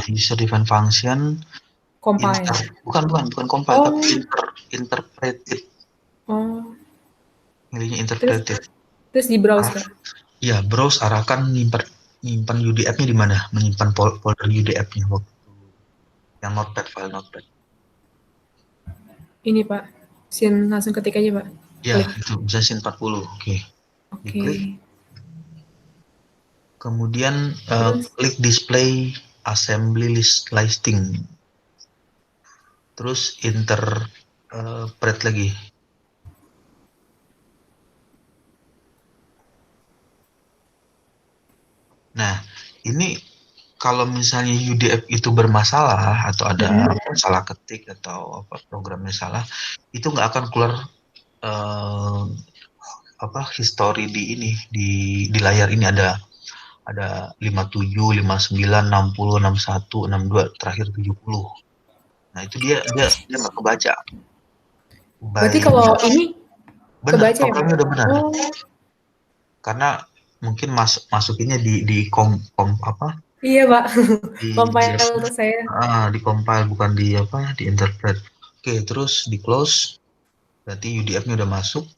User define function. Compile. Bukan compile, tapi interpreted. Milihnya interpreted. Terus di browse, Pak? Iya, browse arahkan nyimpan UDF-nya di mana? Menyimpan folder UDF-nya waktu yang notepad, file notepad. Ini, Pak. Sin langsung ketik aja, Pak. Ya, itu bisa sin 40. Oke. Diklik. Kemudian klik display assembly listing. Terus interpret lagi. Nah, ini kalau misalnya UDF itu bermasalah atau ada salah ketik atau programnya salah, itu nggak akan keluar history di layar ini ada 57, 59, 60, 61, 62, terakhir 70. Nah, itu dia nggak kebaca. Berarti kalau ini benar, kebaca ya, Pak? udah benar. Karena mungkin masukinnya di Iya, Pak. Compile untuk saya. Di compile, bukan di interpret. Oke, terus di close. Berarti UDF-nya udah masuk.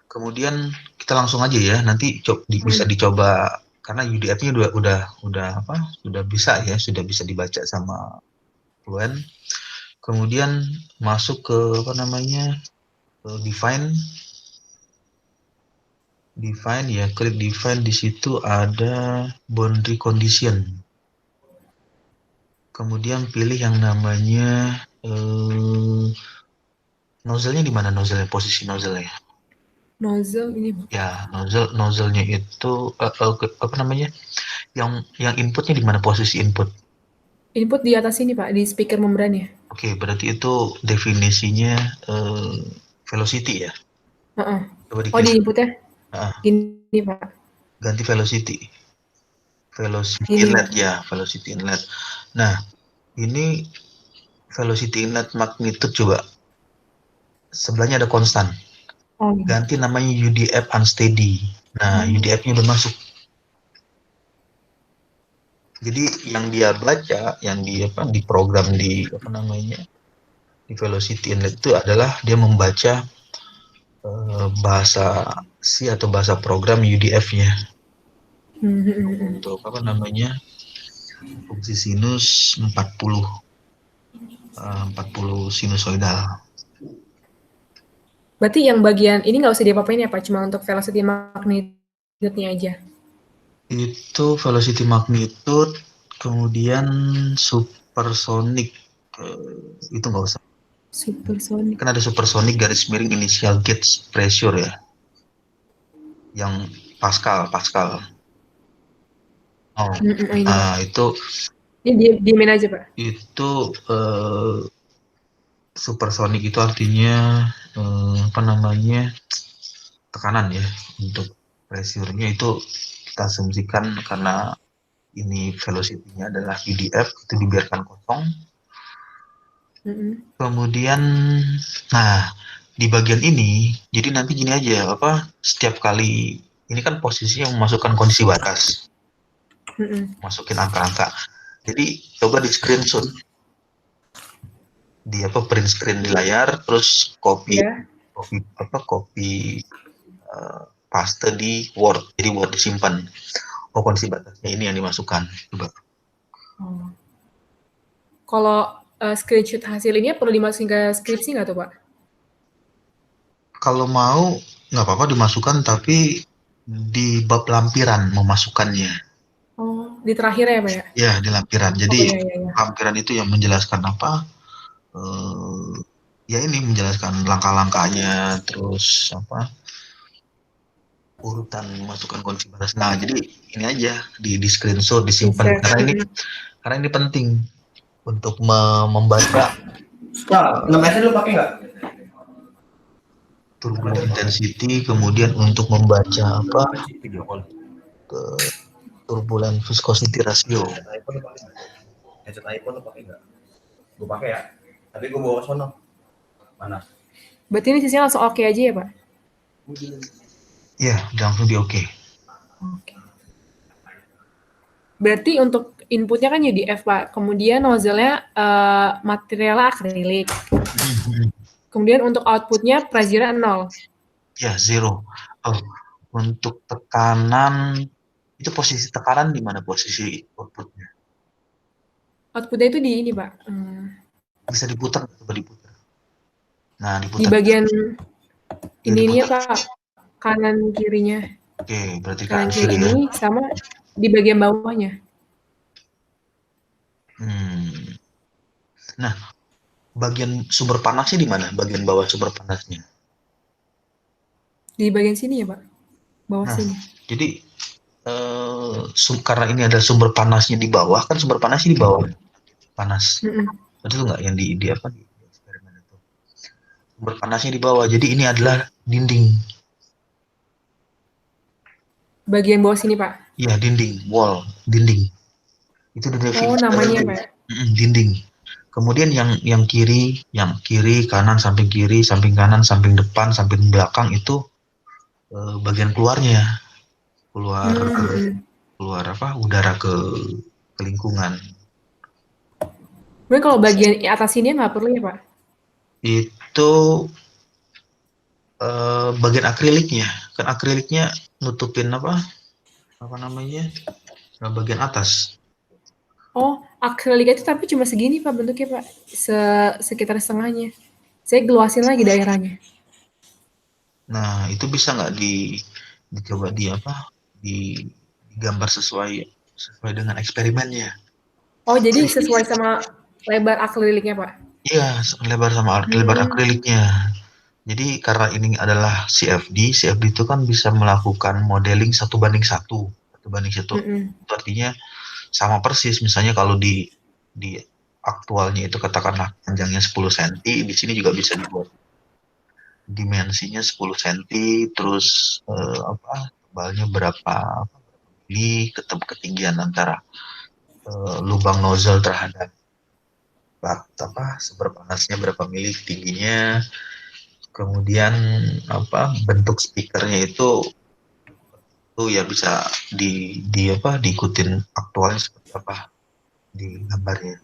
Kemudian kita langsung aja ya, nanti bisa dicoba karena UDF-nya sudah bisa dibaca sama Fluent. Kemudian masuk ke define ya, klik define, di situ ada boundary condition. Kemudian pilih yang namanya nozzle-nya di mana, posisi nozzle-nya? Nozzle ini. Ya, nozzle-nya itu Yang inputnya di mana, posisi input? Input di atas ini, Pak, di speaker membran ya. Oke, berarti itu definisinya velocity ya. Oh, di input ya? Ini, Pak. Ganti velocity inlet ya, velocity inlet. Nah, ini velocity inlet magnitude coba. Sebelahnya ada konstan. Ganti namanya UDF unsteady. Nah, UDF-nya udah masuk. Jadi yang dia baca, yang di program di velocity inlet itu adalah dia membaca bahasa C atau bahasa program UDF-nya. Untuk fungsi sinus 40 sinusoidal. Berarti yang bagian ini nggak usah diapa-apain ya, Pak? Cuma untuk velocity magnitude-nya aja? Itu velocity magnitude, kemudian supersonic, itu nggak usah. Supersonic. Kan ada supersonic garis miring initial gauge pressure ya. Yang Pascal. Itu. Ini diemin aja, Pak. Itu supersonic itu artinya tekanan ya. Untuk pressure-nya itu kita asumsikan karena ini velocity-nya adalah UDF, itu dibiarkan kosong. Kemudian, di bagian ini, jadi nanti gini aja, setiap kali ini kan posisinya memasukkan kondisi batas, masukin angka-angka. Jadi coba di screenshot, print screen di layar, terus copy paste di Word, jadi Word disimpan. Kondisi batasnya ini yang dimasukkan. Coba. Kalau screenshot hasil ini perlu dimasukin ke skripsi nggak tuh, Pak? Kalau mau nggak apa-apa dimasukkan, tapi di bab lampiran memasukkannya. Di terakhir ya, Pak ya? Ya, di lampiran. Jadi lampiran itu yang menjelaskan ini menjelaskan langkah-langkahnya, terus urutan memasukkan kondisi batas. Nah, jadi ini aja di screenshot, disimpan karena ini penting untuk membaca. Nge-message lu pakai nggak? Turbulent intensity, kemudian untuk membaca ke turbulent viscosity ratio. Headset iPhone lu pakai nggak? Gue pakai ya, tapi gue bawa sono. Mana? Berarti ini sisinya langsung oke aja ya, Pak? Iya, langsung di oke. Berarti untuk inputnya kan UDF, Pak. Kemudian nozzle-nya materialnya akrilik. Kemudian untuk outputnya pressure 0. Ya, zero. Oh, untuk tekanan, itu posisi tekanan di mana posisi outputnya? Outputnya itu di ini, Pak. Bisa diputar, coba diputar. Nah, Di diputar. bagian Ya, ininya, diputar. Pak. Kanan kirinya. Oke, berarti Kanan kanan kiri kiri ya. ini sama di bagian bawahnya. Nah, bagian sumber panasnya di mana? Bagian bawah sumber panasnya. Di bagian sini ya, Pak. Bawah Nah, sini. jadi karena ini adalah sumber panasnya di bawah, kan sumber panasnya di bawah. Panas. Betul nggak yang di apa di eksperimen itu? Sumber panasnya di bawah. Jadi ini adalah dinding. Bagian bawah sini, Pak. Iya, dinding, wall, dinding. Itu Oh, namanya, Pak. dinding. Kemudian yang kiri, kanan, samping kiri, samping kanan, samping depan, samping belakang itu bagian keluarnya. Keluar apa? Udara ke lingkungan. Kemudian kalau bagian atas sini nggak perlu ya, Pak? Itu bagian akriliknya. Kan akriliknya nutupin apa namanya? Bagian atas. Oh, akrilik itu tapi cuma segini, Pak, bentuknya, Pak. Sekitar setengahnya. Saya geluasin lagi daerahnya. Nah, itu bisa nggak dicoba digambar sesuai dengan eksperimennya. Oh, jadi sesuai sama lebar akriliknya, Pak? Iya, lebar sama lebar akriliknya. Jadi karena ini adalah CFD itu kan bisa melakukan modeling 1:1. Itu artinya sama persis. Misalnya kalau di aktualnya itu katakanlah panjangnya 10 cm, di sini juga bisa dibuat dimensinya 10 cm, terus tebalnya berapa mili, ketinggian antara lubang nozzle terhadap sumber panasnya berapa mili tingginya, kemudian bentuk speakernya itu ya bisa diikutin aktualnya seperti apa di gambarnya.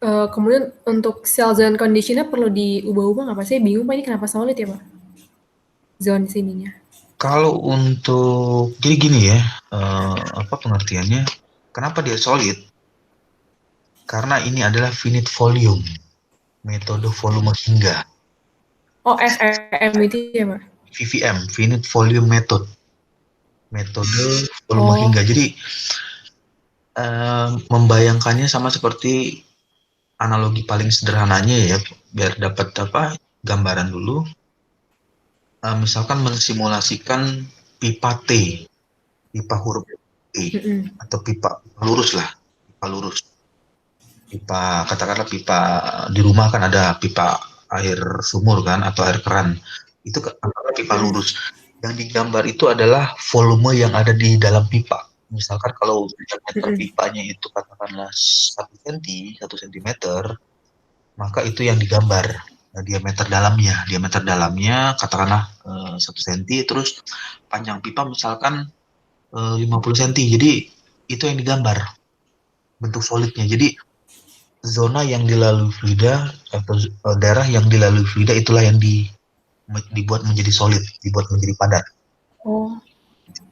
Kemudian untuk cell zone conditionnya perlu diubah-ubah nggak, Pak? Saya bingung, Pak, ini kenapa solid ya, Pak? Zone sininya. Kalau untuk, jadi gini ya, pengertiannya, kenapa dia solid? Karena ini adalah finite volume, metode volume hingga. Oh, FEM itu ya, Pak? VVM, finite volume method, metode volume hingga. Jadi membayangkannya sama seperti analogi paling sederhananya ya, biar dapat gambaran dulu. Misalkan mensimulasikan pipa T, pipa huruf T, atau pipa lurus lah, pipa lurus. Pipa, katakanlah pipa di rumah kan ada pipa air sumur kan, atau air keran. Itu katakanlah pipa lurus. Yang digambar itu adalah volume yang ada di dalam pipa. Misalkan kalau diameter pipanya itu katakanlah 1 cm, maka itu yang digambar. Nah, diameter dalamnya katakanlah 1 cm, terus panjang pipa misalkan 50 cm. Jadi itu yang digambar bentuk solidnya. Jadi zona yang dilalui fluida atau daerah yang dilalui fluida itulah yang dibuat menjadi solid, dibuat menjadi padat.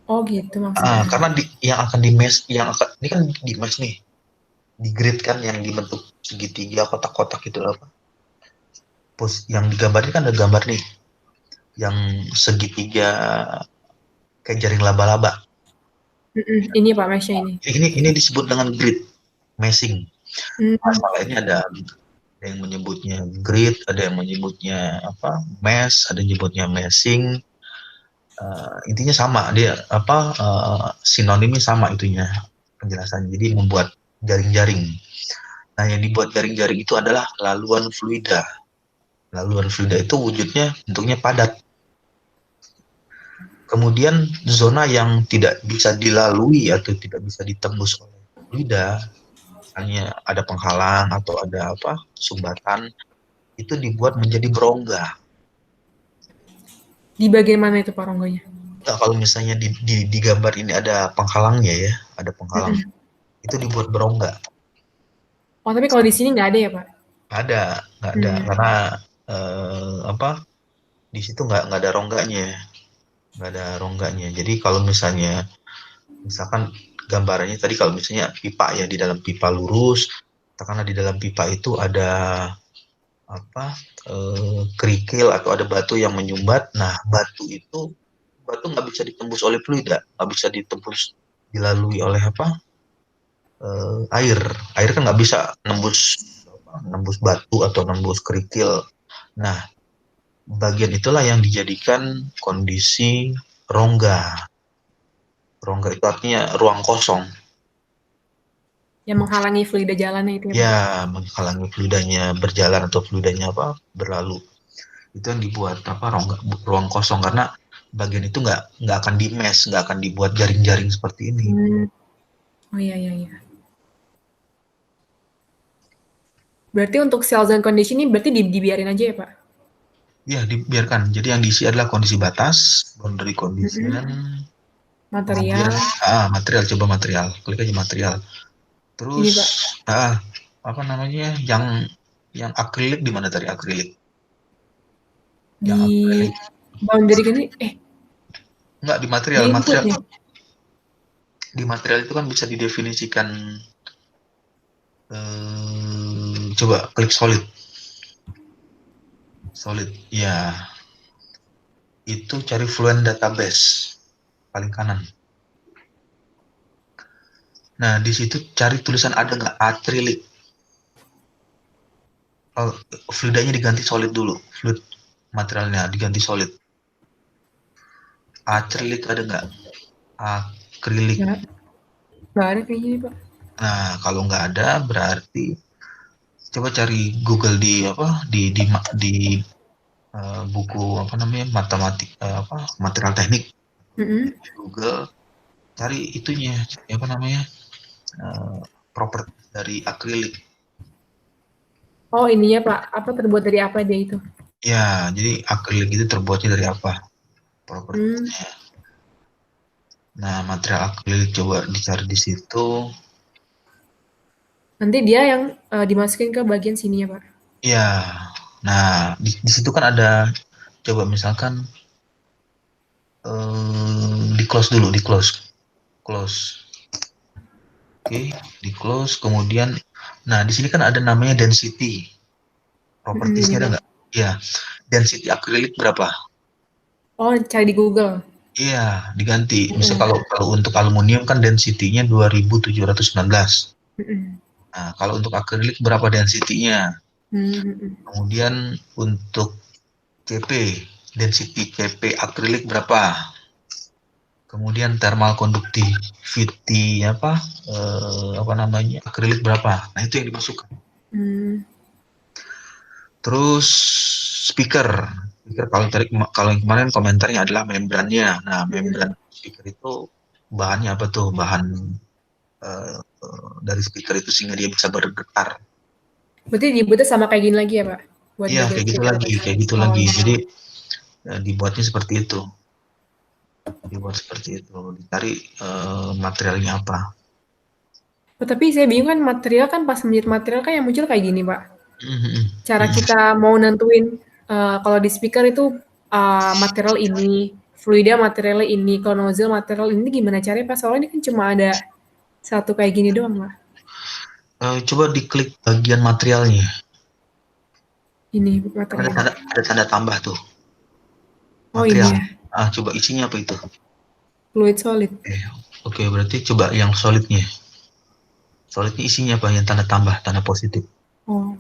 Oh gitu maksudnya. Karena yang akan di mesh, ini kan di mesh nih, di grid kan yang dibentuk segitiga kotak-kotak gitu apa? Yang digambar ini kan ada gambar nih, yang segitiga kayak jaring laba-laba. Ini Pak meshnya ini. Ini disebut dengan grid meshing. Masalah ini ada yang menyebutnya grid, ada yang menyebutnya mesh, ada yang menyebutnya meshing. Intinya sama, dia sinonimnya sama itunya penjelasannya. Jadi membuat jaring-jaring. Nah, yang dibuat jaring-jaring itu adalah laluan fluida. Laluan fluida itu wujudnya bentuknya padat. Kemudian zona yang tidak bisa dilalui atau tidak bisa ditembus oleh fluida, misalnya ada penghalang atau ada sumbatan, itu dibuat menjadi berongga. Di bagian mana itu Pak rongganya? Nah, kalau misalnya di gambar ini ada penghalangnya ya, ada penghalang. Mm-mm. Itu dibuat berongga. Oh, tapi kalau di sini nggak ada ya, Pak? Nggak ada Hmm. karena apa? Di situ nggak ada rongganya, nggak ada rongganya. Jadi kalau misalkan gambarannya tadi kalau misalnya pipa ya di dalam pipa lurus, karena di dalam pipa itu ada apa kerikil atau ada batu yang menyumbat. Nah, batu nggak bisa ditembus oleh fluida, nggak bisa ditembus dilalui oleh apa air. Air kan nggak bisa nembus batu atau nembus kerikil. Nah, bagian itulah yang dijadikan kondisi rongga. Rongga itu artinya ruang kosong. Yang menghalangi fluida jalannya itu ya, Pak? Ya, menghalangi fluidanya berjalan atau fluidanya apa berlalu. Itu yang dibuat apa rongga, ruang kosong karena bagian itu nggak akan di-mesh, nggak akan dibuat jaring-jaring seperti ini. Hmm. Oh iya, iya, iya. Berarti untuk cells and condition ini berarti dibiarin aja ya, Pak? Ya, dibiarkan. Jadi yang diisi adalah kondisi batas, boundary condition, Mm-mm. kemudian Material. material, coba material, klik aja material. Ini, Terus Pak. apa namanya yang akrilik di mana tadi akrilik? Yang Di akrilik boundary gini, enggak di di material, input nih. di material itu kan bisa didefinisikan coba klik solid. Solid. Ya, itu cari Fluent Database paling kanan. Nah, di situ cari tulisan ada nggak akrilik. Oh, fluidanya diganti solid dulu. Fluid materialnya diganti solid. Akrilik ada nggak? Akrilik. Nggak ada kayaknya nih, Pak. Nah, kalau nggak ada berarti coba cari Google di buku apa namanya matematik apa material teknik Mm-mm. Google cari itunya apa namanya properti dari akrilik. Oh ininya Pak, apa terbuat dari apa dia itu? Ya, jadi akrilik itu terbuatnya dari apa? Hmm. Propertinya. Nah, material akrilik coba dicari di situ. Nanti dia yang dimasukin ke bagian sini ya Pak? Ya, nah di situ kan ada coba misalkan di close dulu, di close, close. Oke, di close. Kemudian, nah di sini kan ada namanya density. Propertiesnya Ini ada Pak. nggak? Ya, density akrilik berapa? Oh cari di Google. Iya, diganti. Misal Mm-mm. kalau untuk aluminium kan density-nya 2719. Mm-mm. Nah, kalau untuk akrilik berapa density-nya? Mm-mm. Kemudian untuk CP, density CP akrilik berapa? Kemudian thermal conductivity apa namanya? Akrilik berapa? Nah, itu yang dimasukkan. Mm. Terus speaker. Speaker kalau yang kemarin komentarnya adalah membrannya. Nah, membran Mm-mm. speaker itu bahannya apa tuh? Bahan eh, dari speaker itu sehingga dia bisa bergetar. Berarti dibuatnya sama kayak gini lagi ya Pak? Buat Iya, bagian speaker tadi. kayak gitu Oh lagi. iya. Jadi dibuatnya seperti itu. Dibuat seperti itu. Dicari materialnya apa. Oh, tapi saya bingung kan material kan pas menjadi material kan yang muncul kayak gini Pak. Mhm, Cara mhm. kita mau nentuin kalau di speaker itu material ini, fluida materialnya ini, kalau nozzle material ini gimana caranya Pak? Soalnya ini kan cuma ada satu kayak gini doang Pak. Coba diklik bagian materialnya. Ini Kan ada material. tanda tambah tuh. Oh ini Material. ya, Coba isinya apa itu? fluid solid. Oke, berarti coba yang solidnya. Solidnya isinya apa? Yang tanda tambah, tanda positif. Oh,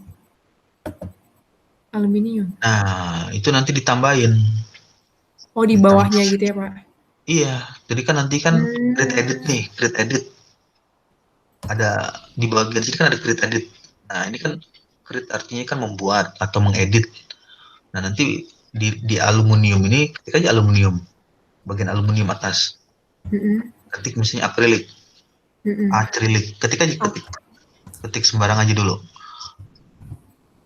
aluminium. Nah, itu nanti ditambahin. Oh di Ditambah. bawahnya gitu ya Pak? Iya, jadi kan nanti kan create edit Hmm. nih, create edit. Ada di bagian sini kan ada create edit. Nah, ini kan create artinya kan membuat atau mengedit. Nah, nanti di aluminium ini ketik aja aluminium, bagian aluminium atas. Mm-mm. Ketik misalnya akrilik, Mm-mm. ketik aja ketik sembarang aja dulu.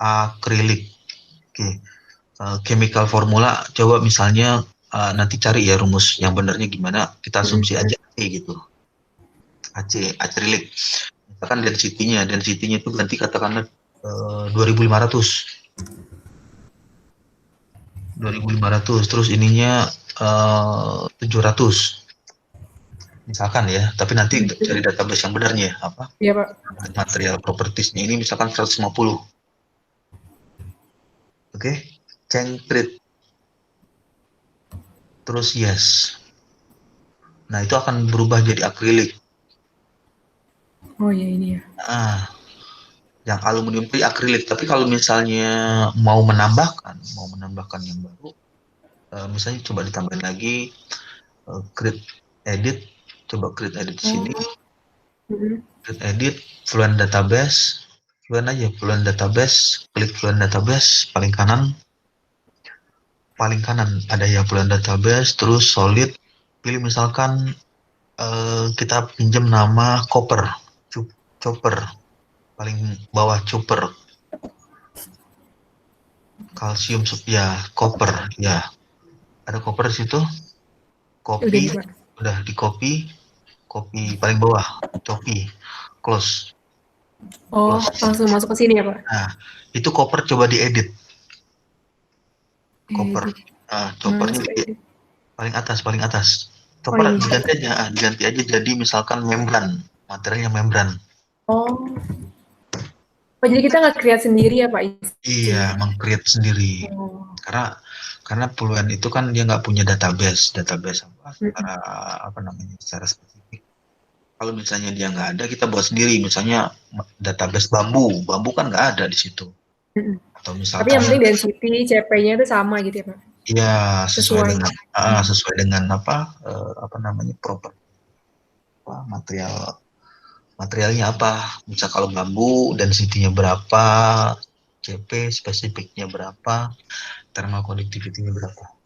Akrilik. Oke. Chemical formula coba misalnya nanti cari ya rumus yang benernya gimana, kita asumsi aja AC gitu. AC akrilik. Misalkan density-nya itu ganti katakanlah 2500. 2500, terus ininya 700. Misalkan ya, tapi nanti cari database yang benarnya apa? Iya, Pak. Material propertiesnya ini misalkan 150. Oke, cengkrit. Terus yes. Nah, itu akan berubah jadi akrilik. Oh iya ini ya. Yang aluminium itu akrilik. Tapi kalau misalnya mau menambahkan yang baru, misalnya coba ditambahin lagi create edit, coba create edit di sini. Create edit, Fluent database, Fluent database, klik Fluent database, paling kanan ada ya Fluent database, terus solid, pilih misalkan kita pinjam nama copper, paling bawah chopper, kalsium ya copper ya, ada copper di situ, copy, udah di copy paling bawah, copy, close. Oh, langsung masuk ke sini ya, Pak? Nah, itu copper coba diedit. Copper. Nah, choppernya paling atas. Chopper diganti aja jadi misalkan membran, materialnya membran. Oh, jadi kita nggak create sendiri ya, Pak? Iya, meng-create sendiri. Karena Fluent itu kan dia nggak punya database secara spesifik. Kalau misalnya dia nggak ada, kita buat sendiri. Misalnya database bambu kan nggak ada di situ. Atau misalkan. Tapi yang penting density CP-nya itu sama gitu ya, Pak? Iya, sesuai dengan properti materialnya apa. Misal kalau bambu density-nya berapa, CP spesifiknya berapa, thermal conductivity-nya berapa.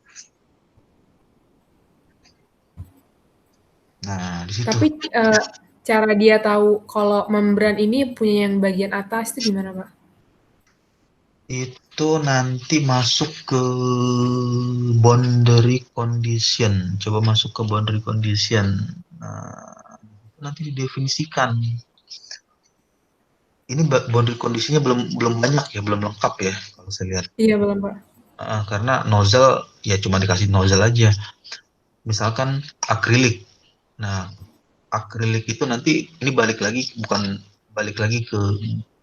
Nah, di situ. Tapi cara dia tahu kalau membran ini punya yang bagian atas itu gimana, Pak? Itu nanti masuk ke boundary condition. Coba masuk ke boundary condition. Nah, nanti didefinisikan. Ini boundary kondisinya belum banyak ya, belum lengkap ya kalau saya lihat. Iya belum, Pak. Karena nozzle ya cuma dikasih nozzle aja. Misalkan akrilik. Nah, akrilik itu nanti ini balik lagi ke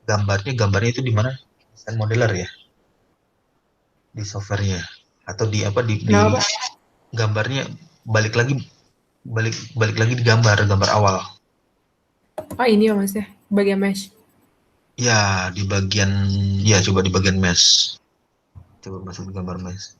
gambarnya itu di mana? Desain modeler ya. Di softwarenya atau di gambarnya balik lagi di gambar awal. Ini ya Mas ya, bagian mesh. Ya, coba di bagian mesh. Coba masuk di gambar mesh.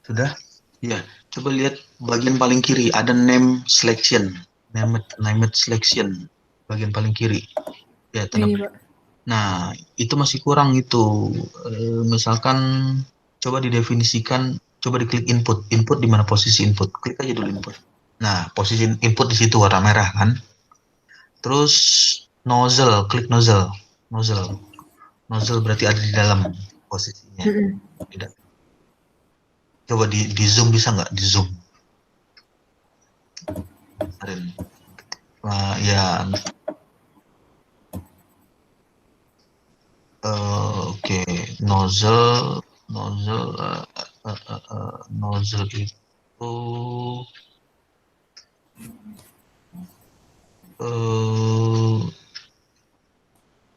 Sudah? Ya, coba lihat bagian paling kiri ada name selection. Bagian paling kiri. Ya, Nah, itu masih kurang itu. Misalkan coba didefinisikan, coba diklik input. Input di mana posisi input? Klik aja dulu input. Nah, posisi input di situ warna merah kan. Terus nozzle, klik nozzle. Nozzle berarti ada di dalam posisinya. Tidak. Coba di zoom, bisa nggak di zoom? Ya. Oke, nozzle itu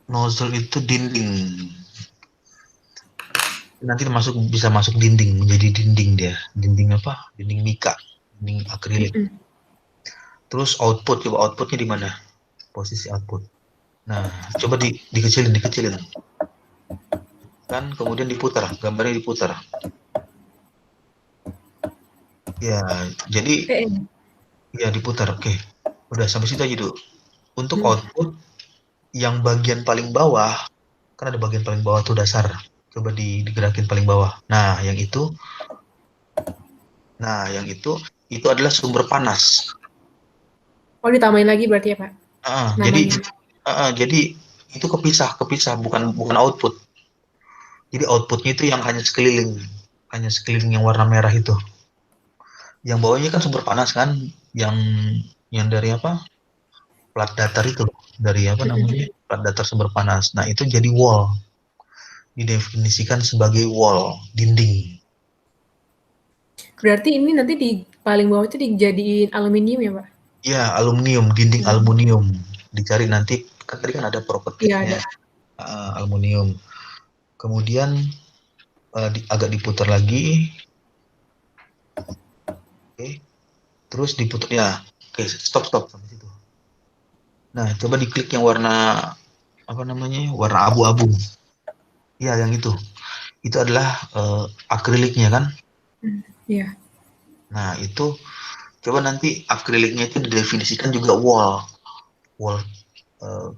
nozzle itu dinding. Nanti bisa masuk dinding, menjadi dinding dia. Dinding apa? Dinding mika, dinding akrilik. Terus outputnya di mana? Posisi output. Nah, coba dikecilin. Kan kemudian diputar, gambarnya diputar. Ya, jadi Eh, ya diputar. Oke. Udah sampai situ aja dulu. Untuk hmm. output yang bagian paling bawah, kan ada bagian paling bawah tuh dasar. Coba digerakin paling bawah. Nah, yang itu adalah sumber panas. Oh, ditambahin lagi berarti ya, Pak, Jadi namanya? jadi itu kepisah, bukan bukan output. Jadi outputnya itu yang hanya sekeliling yang warna merah itu. Yang bawahnya kan sumber panas kan, yang dari apa? Plat datar itu, dari apa namanya? Mhm. Plat datar sumber panas. Nah, itu jadi wall. Didefinisikan sebagai wall, dinding. Berarti ini nanti di paling bawah itu dijadiin aluminium ya, Pak? Ya, aluminium, dinding Hmm. aluminium. Dicari nanti, kan tadi kan ada Iya, propertinya, ada. aluminium. Kemudian agak diputar lagi, oke. Terus diputar ya, oke, stop sampai situ. Nah, coba diklik yang warna apa namanya? Warna abu-abu. Ya, yang itu. Itu adalah akriliknya kan. Iya. Nah, itu coba nanti akriliknya itu didefinisikan juga wall. Wall eh,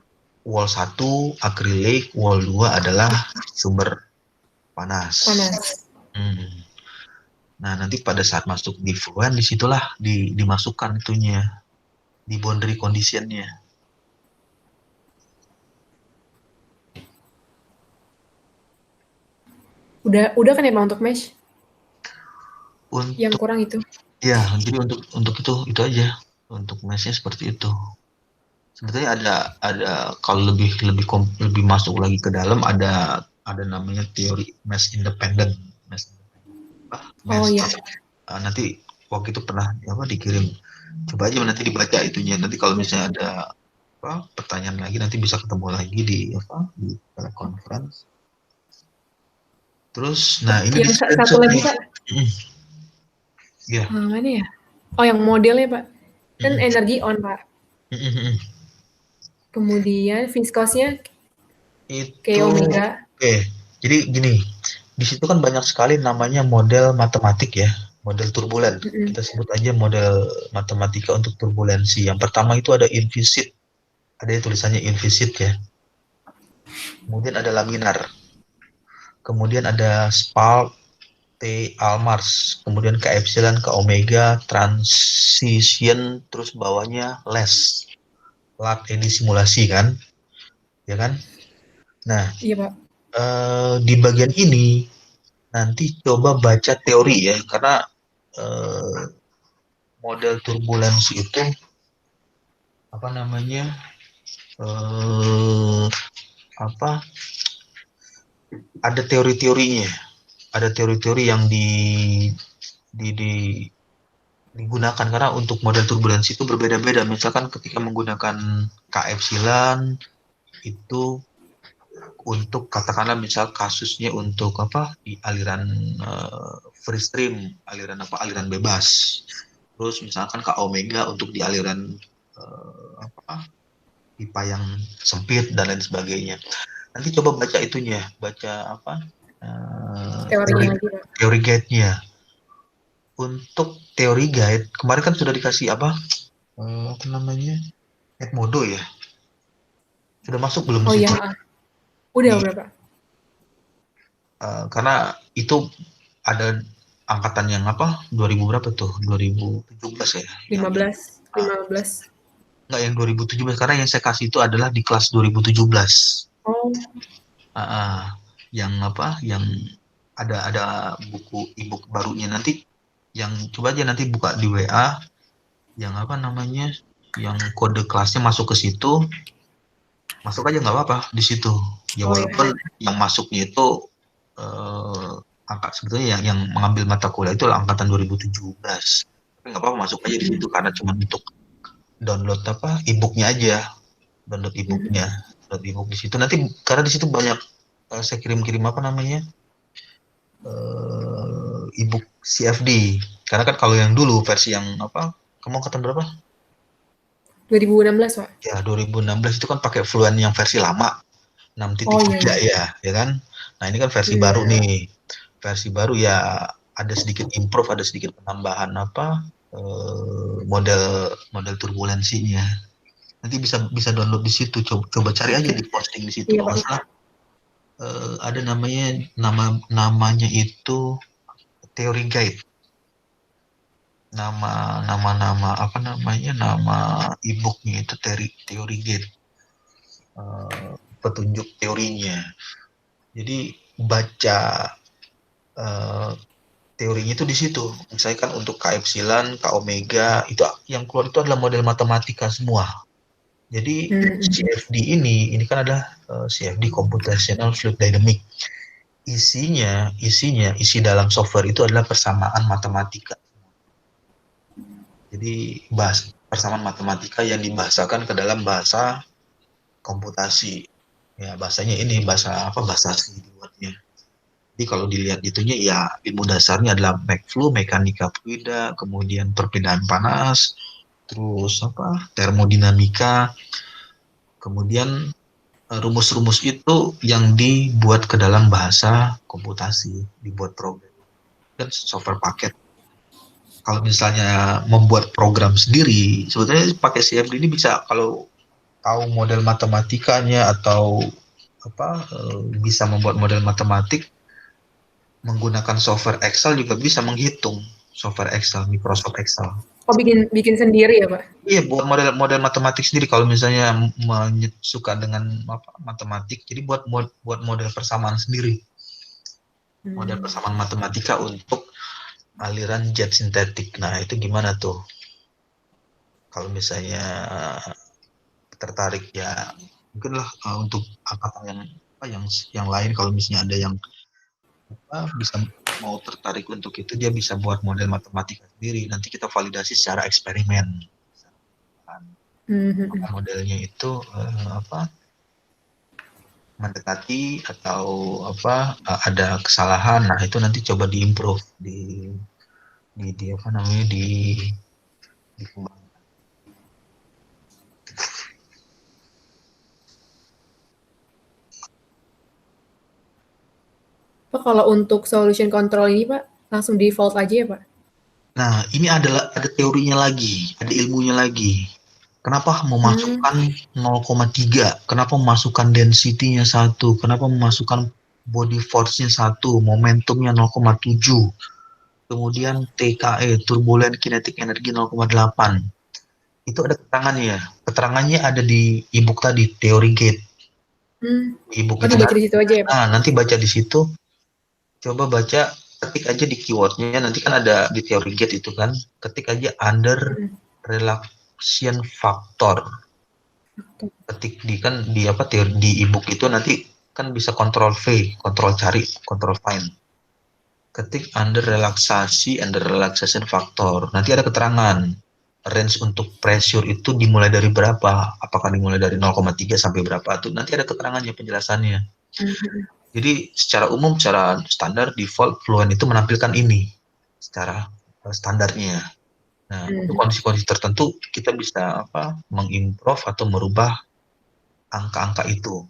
wall 1 akrilik, wall 2 adalah sumber panas. Panas. Hmm. Nah, nanti pada saat masuk di fluent, disitulah dimasukkan itunya, di boundary conditionnya. Udah kan ya, Pak, untuk mesh? Yang Untuk kurang itu? ya, jadi untuk itu aja. Untuk mesh-nya seperti itu. Sebetulnya ada kalau lebih masuk lagi ke dalam, ada namanya teori mesh independent. Mesh, Oh, mesh iya. nanti waktu itu pernah apa dikirim. Coba aja nanti dibaca itunya. Nanti kalau misalnya ada apa pertanyaan lagi, nanti bisa ketemu lagi di teleconference. Terus, nah ini di Yang satu screenshot lagi, nih. Pak, Ya. mana ya? Oh, yang modelnya, Pak. Kan Mm, energi on, Pak. mm, mm, mm. Kemudian viscosnya kayak Itu omega. oke. Jadi gini, di situ kan banyak sekali namanya model matematik ya, model turbulen. Mhm. Kita sebut aja model matematika untuk turbulensi. Yang pertama itu ada invisit, ada tulisannya invisit ya. Kemudian ada laminar, kemudian ada spalt, T Almars, kemudian ke epsilon, ke omega, transition, terus bawahnya less, lat ini simulasi kan, ya kan? Nah, Iya, Pak. di bagian ini nanti coba baca teori ya, karena eh, model turbulensi itu apa namanya eh, apa ada teori-teorinya, ada teori-teori yang di digunakan karena untuk model turbulensi itu berbeda-beda. Misalkan ketika menggunakan K epsilon itu untuk katakanlah misal kasusnya untuk apa di aliran free stream, aliran bebas. Terus misalkan K omega untuk di aliran apa pipa yang sempit dan lain sebagainya. Nanti coba baca itunya, baca apa teori Teorinya lagi, Pak. teori guide-nya. Untuk teori guide kemarin kan sudah dikasih apa namanya Edmodo ya, sudah masuk belum di Oh, iya, situ heeh. Udah, di Pak. karena itu ada angkatan yang apa 2000 berapa tuh 2017 ya yang 15, 15. enggak yang 2017 karena yang saya kasih itu adalah di kelas 2017. Oh, Yang apa yang ada buku e-book barunya nanti yang coba aja nanti buka di WA yang apa namanya yang kode kelasnya masuk ke situ, masuk aja nggak apa-apa di situ ya, oh, ya. walaupun yang masuknya itu angka sebetulnya yang mengambil mata kuliah itu angkatan 2017, tapi nggak apa-apa masuk aja di situ karena cuma untuk download apa e-booknya aja, download e-booknya, download e-book di situ nanti karena di situ banyak saya kirim-kirim apa namanya e-book CFD karena kan kalau yang dulu versi yang apa kamu angkatan berapa 2016, Pak. ya 2016 itu kan pakai Fluent yang versi lama Oh, iya, 6.3 iya. ya kan. Nah ini kan versi Hmm. baru nih, versi baru ya ada sedikit improve, ada sedikit penambahan model turbulensinya. Nanti bisa download di situ, coba cari aja di posting di situ. Iya, Kalau Pak. nggak salah ada namanya itu teori guide. Nama e-booknya itu teori guide, petunjuk teorinya. Jadi baca teorinya itu di situ. Misalkan untuk K epsilon, K omega, itu yang keluar itu adalah model matematika semua. Jadi CFD ini kan adalah CFD Computational Fluid Dynamics. Isi dalam software itu adalah persamaan matematika. Jadi persamaan matematika yang dibahasakan ke dalam bahasa komputasi. Ya, bahasanya ini bahasa C dibuatnya. Jadi kalau dilihat itunya ya ilmu dasarnya adalah McFlow, mekanika fluida, kemudian perbedaan panas, terus termodinamika, kemudian rumus-rumus itu yang dibuat ke dalam bahasa komputasi, dibuat program dan software paket. Kalau misalnya membuat program sendiri, sebetulnya pakai CFD ini bisa, kalau tahu model matematikanya atau bisa membuat model matematik menggunakan software Excel juga bisa menghitung software Excel, Microsoft Excel. Oh, bikin sendiri ya, Pak? Iya, buat model matematik sendiri kalau misalnya suka dengan matematik, jadi buat model persamaan sendiri. Model persamaan matematika untuk aliran jet sintetik. Nah, itu gimana tuh? Kalau misalnya tertarik ya mungkinlah untuk angkatan yang lain, kalau misalnya ada yang bisa mau tertarik untuk itu, dia bisa buat model matematika sendiri. Nanti kita validasi secara eksperimen. Modelnya itu mendekati atau ada kesalahan. Nah, itu nanti coba diimprove dikembangkan. Pak, kalau untuk solution control ini, Pak, langsung default aja ya, Pak? Nah, ini ada teorinya lagi, ada ilmunya lagi. Kenapa memasukkan 0,3? Kenapa memasukkan density-nya 1? Kenapa memasukkan body force-nya 1? Momentumnya 0,7. Kemudian TKE, turbulent kinetic energy 0,8. Itu ada keterangannya. Keterangannya ada di e-book tadi, teori gate. E-book itu baca di situ aja ya, Pak? Nah, nanti baca di situ. Coba baca, ketik aja di keywordnya, nanti kan ada di teori gate itu kan, ketik aja under relaxation factor. Ketik di teori di e-book itu, nanti kan bisa control V, control cari, control find. Ketik under relaxation factor. Nanti ada keterangan range untuk pressure itu dimulai dari berapa? Apakah dimulai dari 0,3 sampai berapa? Itu nanti ada keterangannya, penjelasannya. Jadi secara umum, secara standar, default Fluent itu menampilkan ini secara standarnya. Nah, untuk kondisi-kondisi tertentu kita bisa mengimprove atau merubah angka-angka itu.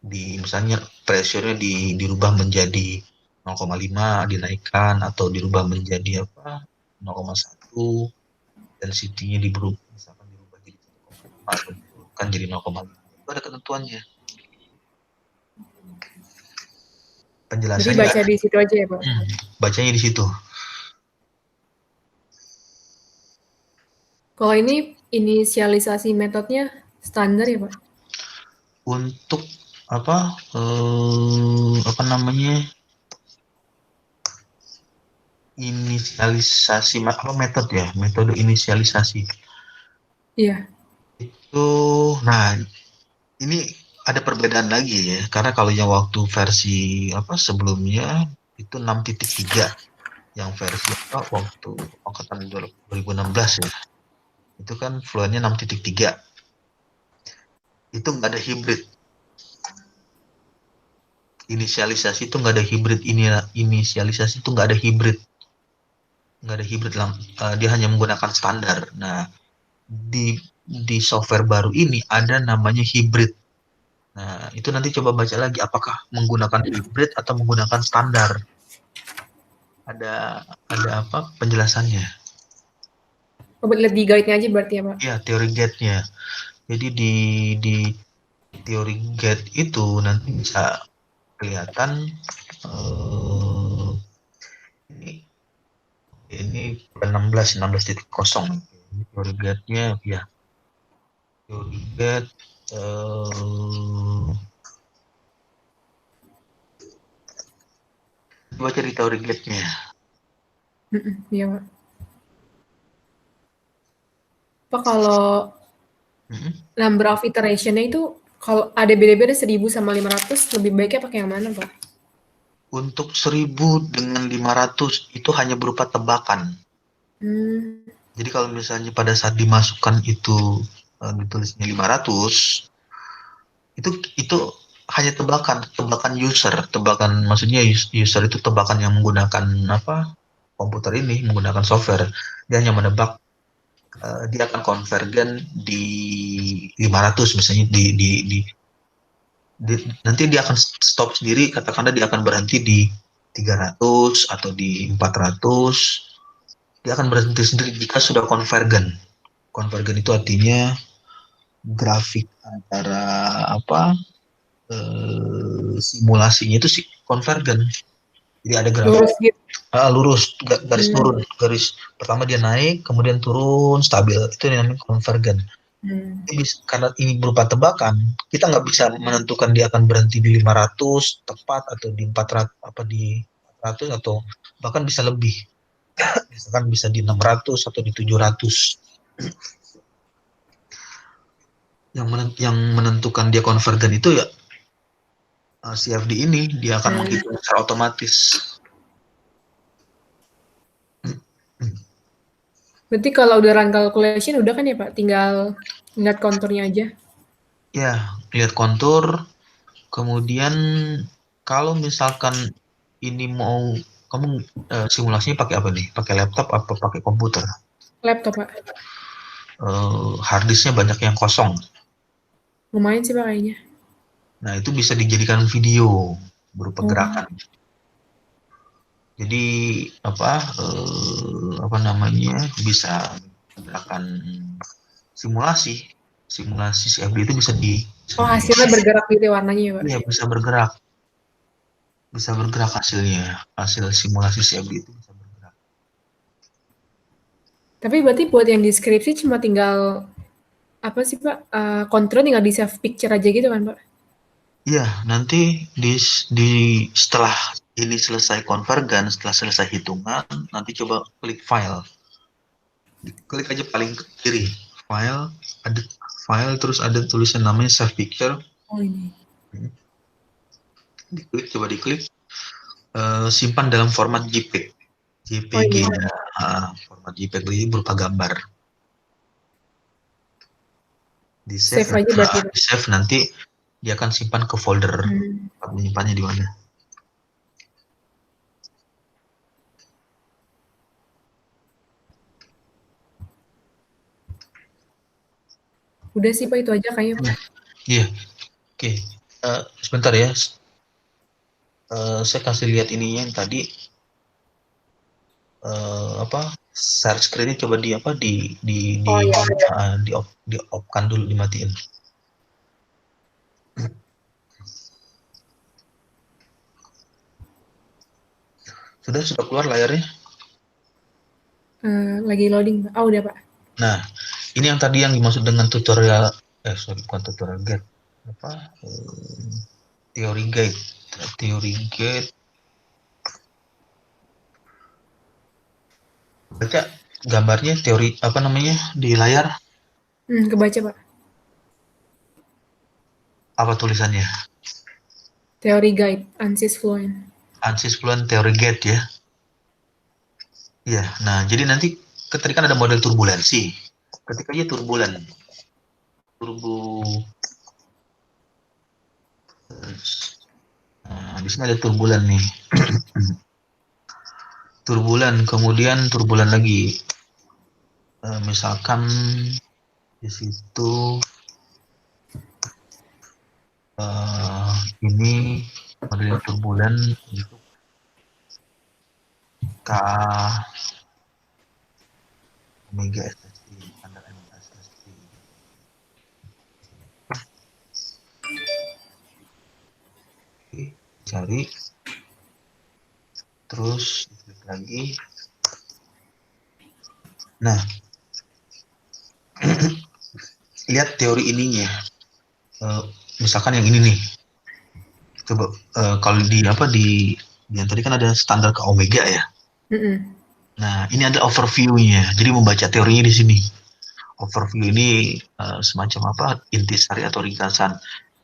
Misalnya pressure-nya dirubah menjadi 0,5 dinaikkan, atau dirubah menjadi 0,1, density-nya misalkan dirubah jadi 1,5 atau diturunkan jadi 0,5. Itu ada ketentuannya. Penjelasannya. Jadi baca di situ aja ya, Pak? Bacanya di situ. Kalau ini inisialisasi metodenya standar ya, Pak? Untuk inisialisasi metode inisialisasi. Iya. Itu, nah ini ada perbedaan lagi ya, karena kalau yang waktu versi sebelumnya itu 6.3, yang versi waktu angkatan 2016 ya, itu kan Fluentnya 6.3, itu nggak ada hybrid. Inisialisasi itu nggak ada hybrid, inisialisasi itu nggak ada hybrid, dia hanya menggunakan standar. Nah, di software baru ini ada namanya hybrid. Nah, itu nanti coba baca lagi apakah menggunakan hybrid atau menggunakan standar. ada apa penjelasannya. Coba lihat di guide-nya aja berarti ya, Pak? Ya, teori gate-nya. Jadi di teori gate itu nanti bisa kelihatan ini ini 16.0. Ini teori gate-nya ya. Teori gate coba cari teori gate-nya. Iya, Pak. Pak, kalau Mm-mm. number of iteration-nya itu kalau ada beda-beda 1000 sama 500 lebih baiknya pakai yang mana, Pak? Untuk 1000 dengan 500 itu hanya berupa tebakan. Jadi kalau misalnya pada saat dimasukkan itu ditulisnya 500, itu hanya tebakan user, maksudnya user itu tebakan yang menggunakan apa komputer ini, menggunakan software. Dia hanya menebak dia akan konvergen di 500 misalnya nanti dia akan stop sendiri, katakanlah dia akan berhenti di 300 atau di 400. Dia akan berhenti sendiri jika sudah konvergen. Konvergen itu artinya grafik antara apa simulasinya itu konvergen. Jadi ada grafik Lurus gitu. lurus, garis turun, garis pertama dia naik, kemudian turun stabil. Itu yang namanya konvergen. Karena ini berupa tebakan, kita nggak bisa menentukan dia akan berhenti di 500 tepat atau di 400 apa di 400 atau bahkan bisa lebih. Misalkan bisa di 600 atau di 700. Yang menentukan dia konvergen itu ya CFD ini, dia akan menghitung secara otomatis. Berarti kalau udah run calculation udah kan ya, Pak? Tinggal lihat konturnya aja. Ya, lihat kontur. Kemudian kalau misalkan ini mau kamu simulasinya pakai apa nih? Pakai laptop atau pakai komputer? Laptop, Pak. Harddisknya banyak yang kosong. Lumayan sih, Pak, kayaknya. Nah, itu bisa dijadikan video berupa gerakan. Jadi apa namanya bisa gerakan simulasi CFD itu bisa hasilnya bergerak gitu warnanya ya, Pak? Iya, bisa bergerak hasil simulasi CFD itu bisa bergerak. Tapi berarti buat yang deskripsi cuma tinggal apa sih, Pak? Kontrol tinggal di save picture aja gitu kan, Pak? Iya, nanti setelah ini selesai konvergen, setelah selesai hitungan, nanti coba klik file. Klik aja paling ke kiri, ada file, terus ada tulisan namanya save picture. Oh, ini. Coba diklik, simpan dalam format JPEG. JPG, format JPEG ini berupa gambar. Di save aja berarti. Di save nanti dia akan simpan ke folder. Menyimpannya di mana? Udah sih, Pak, itu aja kayaknya, Pak. Iya. Oke. Sebentar ya. Saya kasih lihat ininya yang tadi. Share screen-nya coba di off-kan dulu, dimatiin. Sudah keluar layarnya? Lagi loading, Pak. Oh, udah, Pak. Nah, ini yang tadi yang dimaksud dengan tutorial, bukan tutorial guide, teori guide. Baca gambarnya, teori apa namanya di layar? Kebaca, Pak. Apa tulisannya? Teori guide, ANSYS Fluent. ANSYS Fluent teori guide ya. Ya, nah jadi nanti ketika ada model turbulensi, ketika dia nah, di sini ada turbulen nih. Kemudian turbulen lagi. Misalkan di situ ini model turbulen K omega SST, standar SST. Oke, cari, terus klik lagi. Nah, lihat teori ininya. Misalkan yang ini nih. Coba kalau di yang tadi kan ada standar ke omega ya. Nah, ini ada overview-nya. Jadi membaca teorinya di sini. Overview ini semacam apa? Intisari atau ringkasan.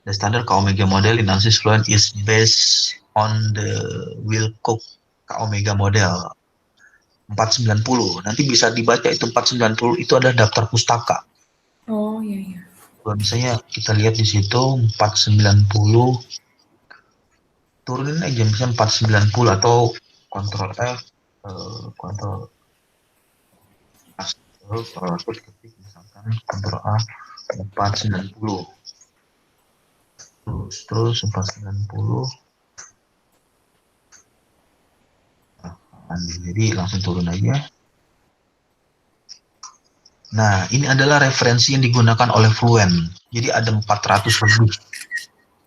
The standard K omega model in analysis fluent is based on the Wilcox K omega model 490. Nanti bisa dibaca itu 490 itu ada daftar pustaka. Oh iya. Kalau misalnya kita lihat di situ 490, turunin aja misalnya 490 atau Ctrl F, Ctrl aku ketik misalkan Ctrl A 490. Terus 490. Jadi langsung turun aja. Nah, ini adalah referensi yang digunakan oleh Fluent. Jadi ada 400 lebih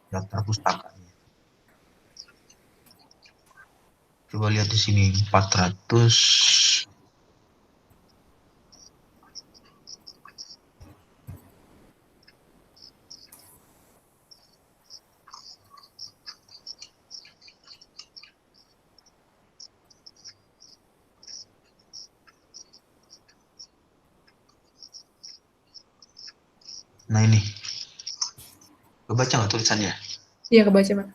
daftar pustakanya. Coba lihat di sini 400. Nah ini, kebaca nggak tulisannya? Iya kebaca Pak.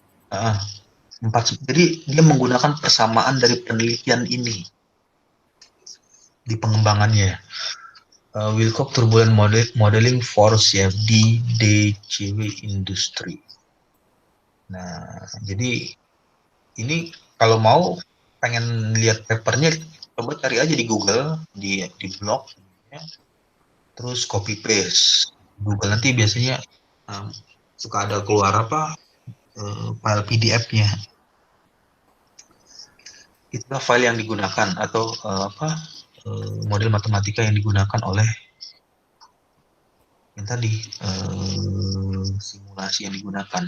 Jadi dia menggunakan persamaan dari penelitian ini di pengembangannya. Wilcox Turbulent Modeling for CFD DCW Industry. Nah, jadi ini kalau mau pengen lihat papernya, coba cari aja di Google, di blog, ya. Terus copy paste. Google nanti biasanya suka ada keluar file PDF-nya. Itulah file yang digunakan atau model matematika yang digunakan oleh yang tadi simulasi yang digunakan.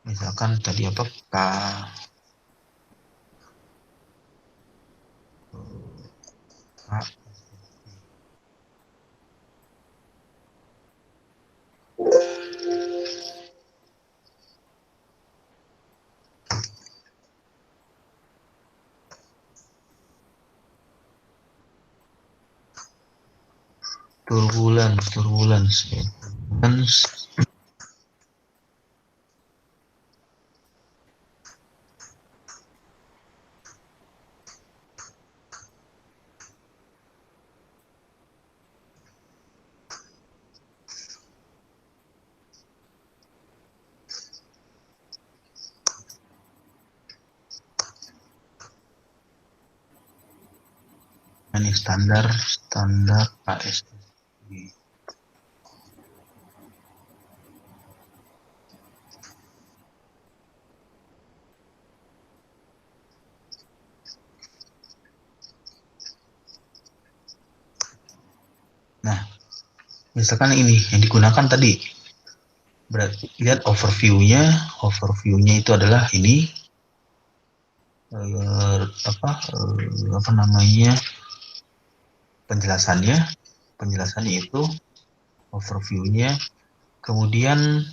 Misalkan tadi apa K turbulence. Ini standar AST. Nah, misalkan ini yang digunakan tadi, berarti lihat overview-nya itu adalah ini apa namanya penjelasannya itu overview-nya, kemudian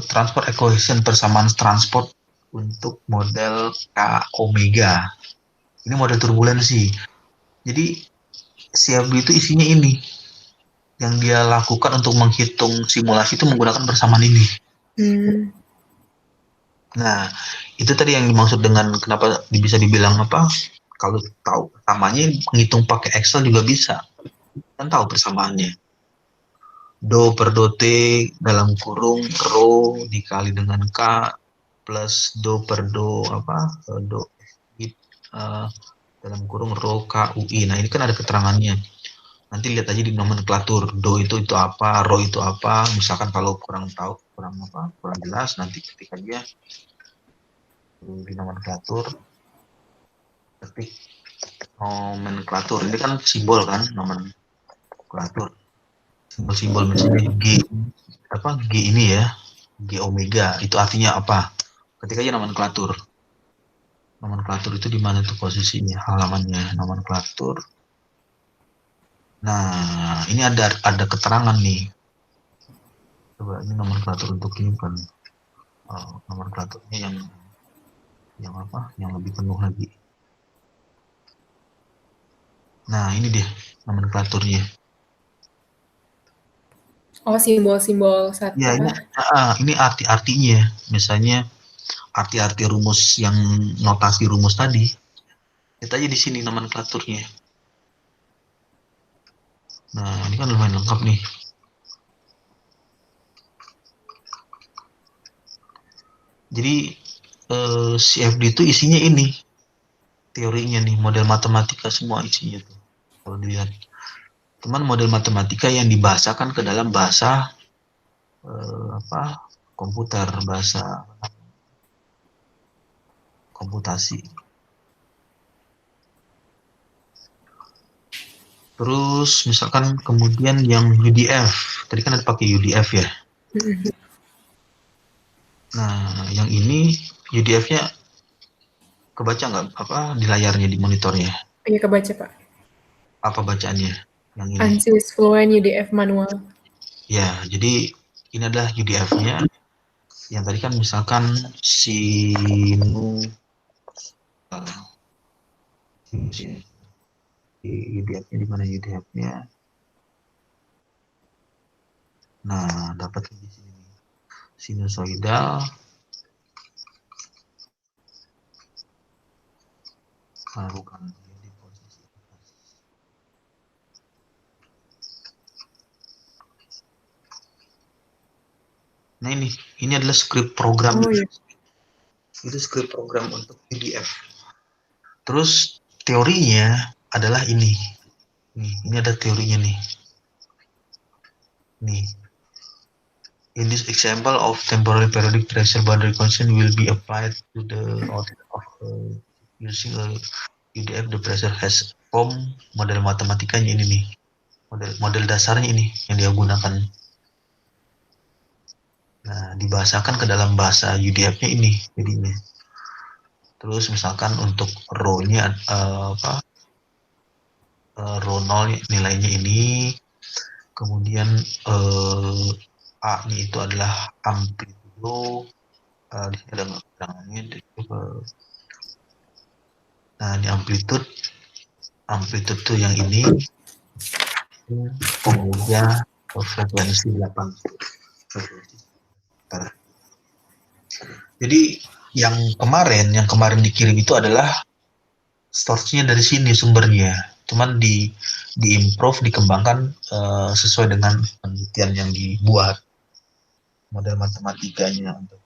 transport equation persamaan transport untuk model K omega. Ini model turbulensi. Jadi CFD itu isinya ini. Yang dia lakukan untuk menghitung simulasi itu menggunakan persamaan ini. Nah, itu tadi yang dimaksud dengan kenapa bisa dibilang apa? Kalau tahu persamanya, menghitung pakai Excel juga bisa. Kan tahu persamaannya. Do per do T dalam kurung rho dikali dengan K plus do per do do dalam kurung rho K UI. Nah, ini kan ada keterangannya. Nanti lihat aja di nomenklatur, do itu apa, rho itu apa. Misalkan kalau kurang jelas, nanti ketik aja di nomenklatur, ketik nomenklatur. Ini kan simbol kan nomenklatur. Simbol-simbol misalnya G ini ya, G omega itu artinya apa? Ketik aja nomenklatur. Nomenklatur itu di mana tuh posisinya, halamannya nomenklatur. Nah, ini ada keterangan nih. Coba ini nomenklatur untuk ini kan nomenklaturnya yang apa? Yang lebih penuh lagi. Nah, ini dia nomenklaturnya. Oh, simbol-simbol saat Ya, ini arti-artinya. Misalnya arti-arti rumus yang notasi rumus tadi. Kita aja di sini nomenklaturnya. Nah, ini kan lumayan lengkap nih. Jadi CFD itu isinya ini. Teorinya nih, model matematika semua isinya tuh. Kalau dilihat. Cuman model matematika yang dibahasakan ke dalam bahasa komputer, bahasa komputasi. Terus misalkan kemudian yang UDF, tadi kan ada pakai UDF ya. Nah, yang ini UDF-nya kebaca nggak apa di layarnya di monitornya? Iya, kebaca, Pak. Apa bacaannya? Yang ini? ANSYS Fluent UDF manual. Ya, jadi ini adalah UDF-nya. Yang tadi kan misalkan UDF-nya di mana UDF-nya? Nah, dapat di sini sinusoidal. Bukan di posisi atas. Nah ini adalah script program. Oh, iya. Itu script program untuk PDF. Terus teorinya adalah ini. Ini ada teorinya nih. Nih. In this example of temporary periodic pressure boundary constant will be applied to the output of using a UDF. The pressure has form. Model matematikanya ini nih. Model dasarnya ini yang dia gunakan. Nah, dibahasakan ke dalam bahasa UDF-nya ini jadinya. Terus misalkan untuk row-nya row 0 nilainya ini, kemudian A-nya itu adalah amplitudo. Di sini ada keterangannya. Nah, ini amplitude tuh yang ini omega frekuensi 8. Jadi yang kemarin dikirim itu adalah source-nya dari sini sumbernya. Cuman di-improve, dikembangkan sesuai dengan penelitian yang dibuat model matematikanya untuk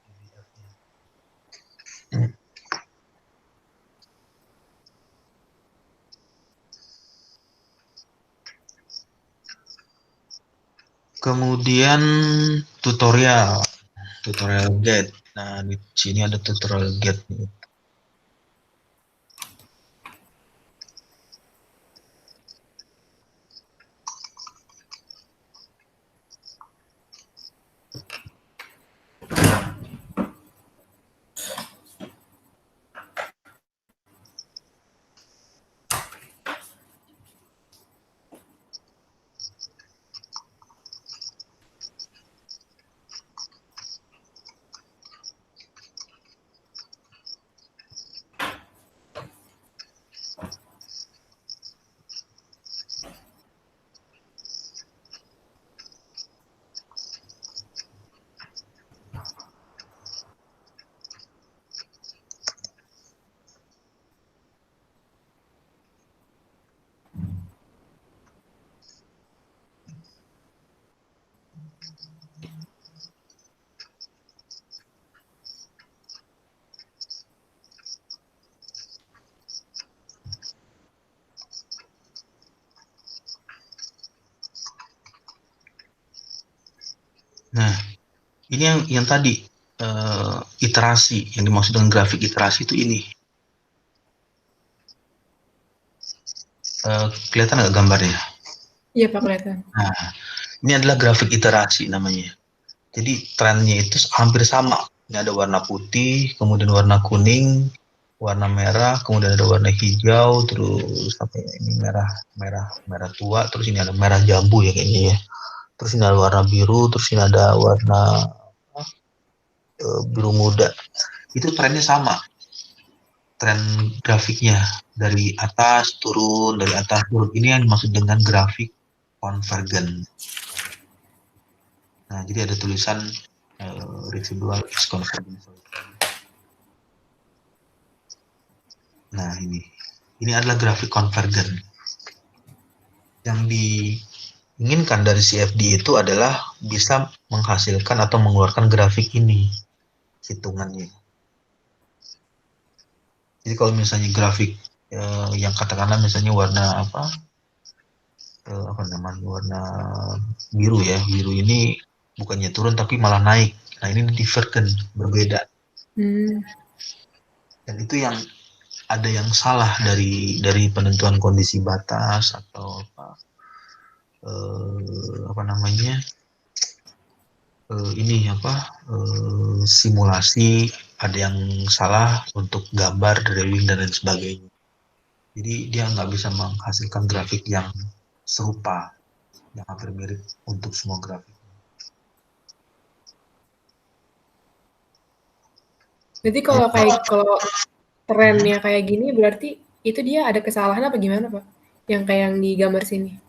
kemudian tutorial get. Nah, di sini ada tutorial get nih. Nah, ini yang tadi iterasi. Yang dimaksud dengan grafik iterasi itu ini. Kelihatan nggak gambarnya? Iya Pak, kelihatan. Nah, ini adalah grafik iterasi namanya. Jadi trennya itu hampir sama. Ini ada warna putih, kemudian warna kuning, warna merah, kemudian ada warna hijau, terus apa ya, ini merah tua, terus ini ada merah jambu ya kayaknya ya. Terus ini ada warna biru, terus ini ada warna biru muda. Itu trennya sama. Tren grafiknya dari atas turun, dari atas turun. Ini yang dimaksud dengan grafik konvergen. Nah, jadi ada tulisan residual is convergent. Nah, ini adalah grafik konvergen. Yang diinginkan dari CFD itu adalah bisa menghasilkan atau mengeluarkan grafik ini hitungannya. Jadi kalau misalnya grafik yang katakanlah misalnya warna apa namanya, warna biru ya, biru ini bukannya turun tapi malah naik. Nah, ini divergen, berbeda. Dan itu yang ada yang salah dari penentuan kondisi batas atau apa namanya, simulasi, ada yang salah untuk gambar, drawing dan lain sebagainya. Jadi dia nggak bisa menghasilkan grafik yang serupa, yang hampir mirip untuk semua grafik. Berarti kalau trennya kayak gini berarti itu dia ada kesalahan apa gimana Pak? Yang kayak yang di gambar sini.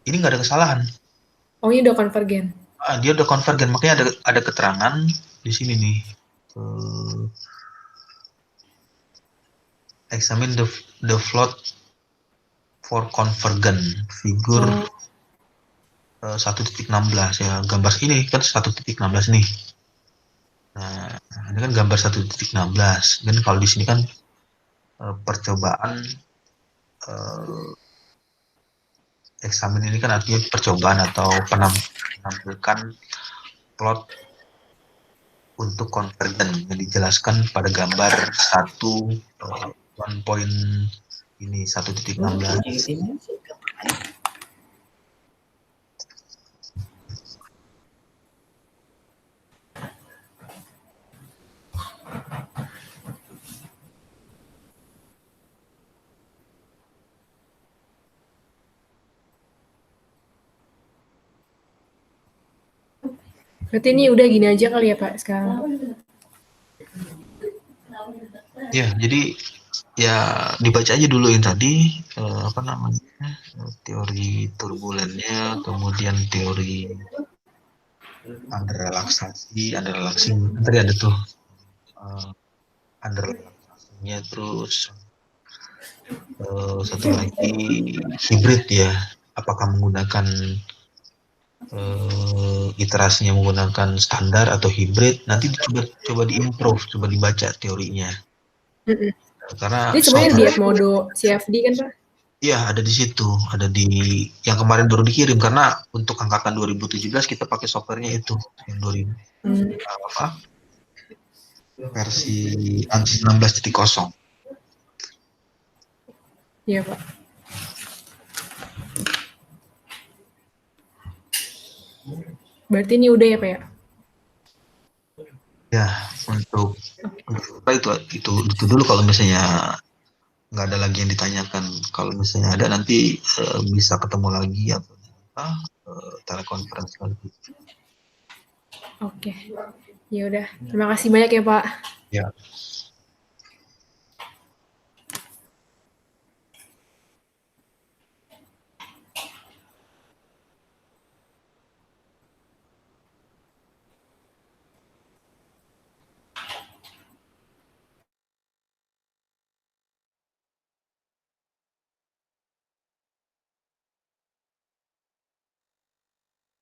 Ini nggak ada kesalahan. Oh, ini udah konvergen. Dia udah konvergen, makanya ada keterangan di sini nih. Examine the plot for convergen figure 1.16 ya. Gambar ini kan 1.16 nih. Nah, ini kan gambar 1.16. Dan kalau di sini kan percobaan examine ini kan artinya percobaan atau menampilkan plot untuk konvergen yang dijelaskan pada gambar 1.16. Berarti ini udah gini aja kali ya Pak sekarang? Ya, jadi ya dibaca aja dulu yang tadi teori turbulennya, kemudian teori under relaksasi, tadi ada tuh under relaksasinya, terus satu lagi hibrid ya, apakah menggunakan iterasinya menggunakan standar atau hibrid. Nanti coba diimprove, coba dibaca teorinya. Karena ini sebenarnya di mode CFD kan Pak? Iya, ada di situ, ada di yang kemarin baru dikirim, karena untuk angkatan 2017 kita pakai softwarenya itu yang 2000 versi ANSYS 16.0. Iya Pak. Berarti ini udah ya Pak ya? Ya, untuk itu dulu. Kalau misalnya nggak ada lagi yang ditanyakan, kalau misalnya ada nanti bisa ketemu lagi atau telekonferensi lagi. Oke, ya udah. Terima kasih banyak ya Pak. Ya.